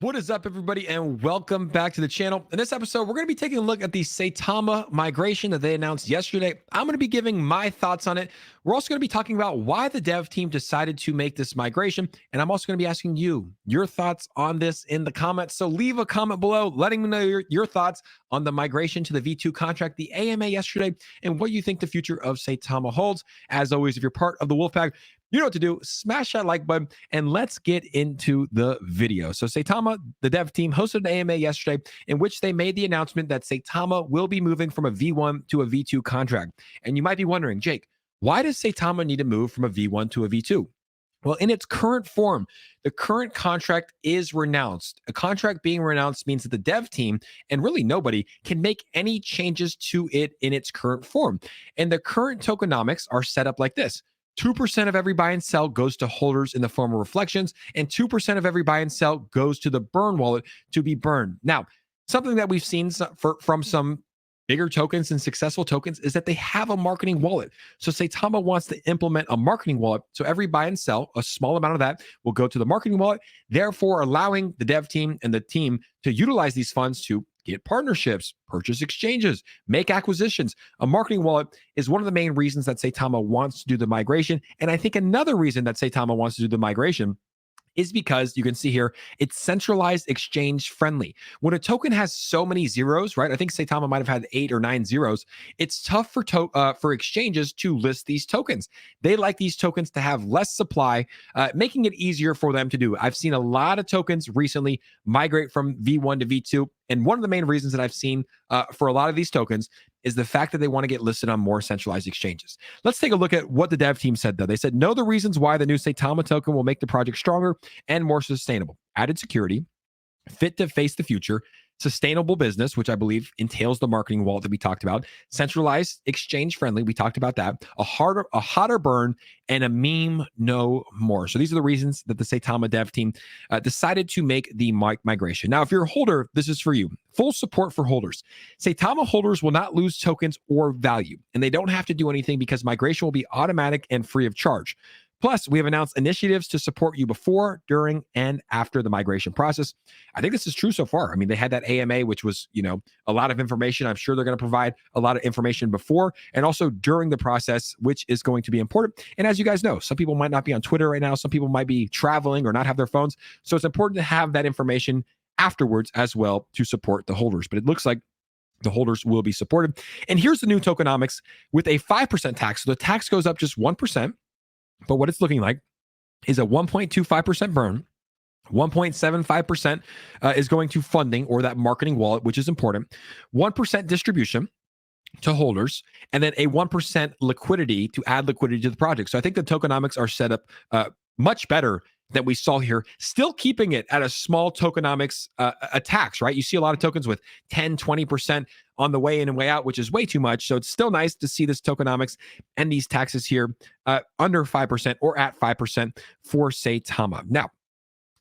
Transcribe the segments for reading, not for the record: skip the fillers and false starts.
What is up, everybody, and welcome back to the channel. In this episode, we're going to be taking a look at the Saitama migration that they announced yesterday. I'm going to be giving my thoughts on it. We're also going to be talking about why the dev team decided to make this migration, and I'm also going to be asking you your thoughts on this in the comments. So leave a comment below letting me know your thoughts on the migration to the V2 contract, the AMA yesterday, and what you think the future of Saitama holds. As always, if you're part of the Wolfpack, you know what to do. Smash that like button and let's get into the video. So Saitama, the dev team, hosted an AMA yesterday in which they made the announcement that Saitama will be moving from a V1 to a V2 contract. And you might be wondering, Jake, why does Saitama need to move from a V1 to a V2? Well, in its current form, the current contract is renounced. A contract being renounced means that the dev team and really nobody can make any changes to it in its current form. And the current tokenomics are set up like this. 2% of every buy and sell goes to holders in the form of reflections, and 2% of every buy and sell goes to the burn wallet to be burned. Now, something that we've seen from some bigger tokens and successful tokens is that they have a marketing wallet. So Saitama wants to implement a marketing wallet. So every buy and sell, a small amount of that will go to the marketing wallet, therefore allowing the dev team and the team to utilize these funds to get partnerships, purchase exchanges, make acquisitions. A marketing wallet is one of the main reasons that Saitama wants to do the migration. And I think another reason that Saitama wants to do the migration is because you can see here, it's centralized exchange friendly. When a token has so many zeros, right? I think Saitama might have had 8 or 9 zeros. It's tough for exchanges to list these tokens. They like these tokens to have less supply, making it easier for them to do. I've seen a lot of tokens recently migrate from V1 to V2. And one of the main reasons that I've seen for a lot of these tokens is the fact that they want to get listed on more centralized exchanges. Let's take a look at what the dev team said, though. They said, know the reasons why the new Saitama token will make the project stronger and more sustainable. Added security, fit to face the future, sustainable business, which I believe entails the marketing wallet that we talked about, centralized exchange friendly, we talked about that, a hotter burn, and a meme no more. So these are the reasons that the Saitama dev team decided to make the migration. Now, if you're a holder, this is for you. Full support for holders. Saitama holders will not lose tokens or value, and they don't have to do anything because migration will be automatic and free of charge. Plus, we have announced initiatives to support you before, during, and after the migration process. I think this is true so far. I mean, they had that AMA, which was, a lot of information. I'm sure they're going to provide a lot of information before and also during the process, which is going to be important. And as you guys know, some people might not be on Twitter right now. Some people might be traveling or not have their phones. So it's important to have that information afterwards as well to support the holders. But it looks like the holders will be supported. And here's the new tokenomics with a 5% tax. So the tax goes up just 1%. But what it's looking like is a 1.25% burn. 1.75% is going to funding or that marketing wallet, which is important. 1% distribution to holders, and then a 1% liquidity to add liquidity to the project. So I think the tokenomics are set up much better than we saw here, still keeping it at a small tokenomics tax, right? You see a lot of tokens with 10, 20% on the way in and way out, which is way too much. So it's still nice to see this tokenomics and these taxes here under 5% or at 5% for Saitama. Now,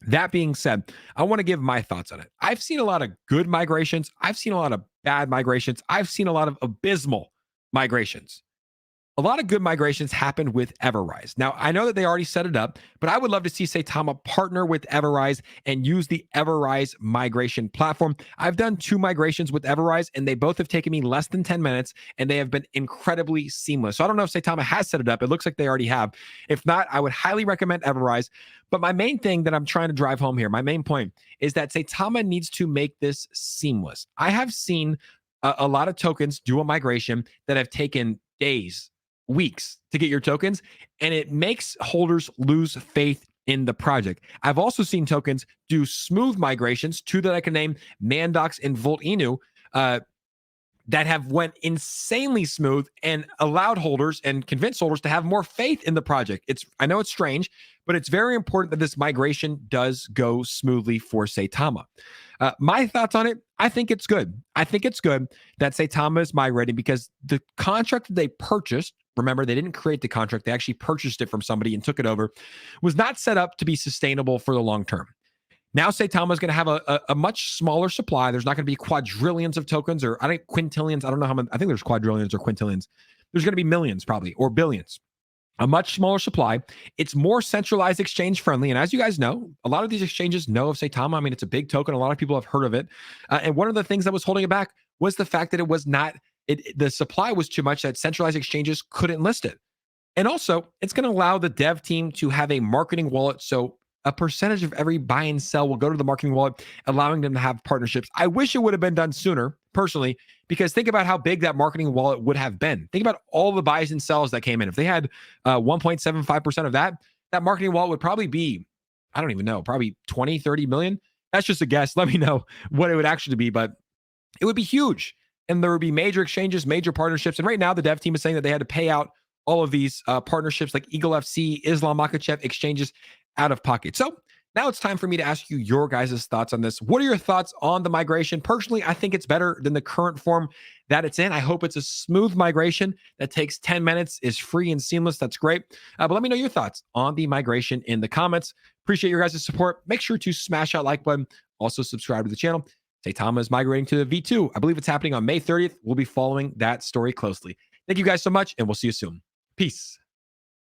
that being said, I want to give my thoughts on it. I've seen a lot of good migrations. I've seen a lot of bad migrations. I've seen a lot of abysmal migrations. A lot of good migrations happened with 𝗪𝗓𝗧. Now, I know that they already set it up, but I would love to see Saitama partner with 𝗪𝗓𝗧 and use the 𝗪𝗓𝗧 migration platform. I've done 2 migrations with 𝗪𝗓𝗧, and they both have taken me less than 10 minutes, and they have been incredibly seamless. So I don't know if Saitama has set it up. It looks like they already have. If not, I would highly recommend 𝗪𝗓𝗧. But my main thing that I'm trying to drive home here, my main point, is that Saitama needs to make this seamless. I have seen a lot of tokens do a migration that have taken days, weeks to get your tokens, and it makes holders lose faith in the project. I've also seen tokens do smooth migrations, 2 that I can name, Mandox and 𝗪𝗧𝗛, that have went insanely smooth and allowed holders and convinced holders to have more faith in the project. I know it's strange, but it's very important that this migration does go smoothly for Saitama. My thoughts on it, I think it's good. I think it's good that Saitama is migrating because the contract that they purchased, remember, they didn't create the contract, they actually purchased it from somebody and took it over, was not set up to be sustainable for the long term. Now Saitama is going to have a much smaller supply. There's not going to be quadrillions of tokens, or I think quintillions. I don't know how many. I think there's quadrillions or quintillions. There's going to be millions probably, or billions. a much smaller supply. It's more centralized exchange friendly. And as you guys know, a lot of these exchanges know of Saitama. I mean, it's a big token. A lot of people have heard of it. And one of the things that was holding it back was the fact that it was not, the supply was too much that centralized exchanges couldn't list it. And also, it's going to allow the dev team to have a marketing wallet. So a percentage of every buy and sell will go to the marketing wallet, allowing them to have partnerships. I wish it would have been done sooner, personally, because think about how big that marketing wallet would have been. Think about all the buys and sells that came in. If they had 1.75% of that, that marketing wallet would probably be, I don't even know, probably 20, 30 million. That's just a guess. Let me know what it would actually be, but it would be huge. And there would be major exchanges, major partnerships. And right now, the dev team is saying that they had to pay out all of these partnerships like Eagle FC, 𝗪𝗧 exchanges out of pocket. So now it's time for me to ask you your guys' thoughts on this. What are your thoughts on the migration? Personally, I think it's better than the current form that it's in. I hope it's a smooth migration that takes 10 minutes, is free and seamless. That's great. But let me know your thoughts on the migration in the comments. Appreciate your guys' support. Make sure to smash that like button. Also subscribe to the channel. Saitama is migrating to the V2. I believe it's happening on May 30th. We'll be following that story closely. Thank you guys so much, and we'll see you soon. Peace.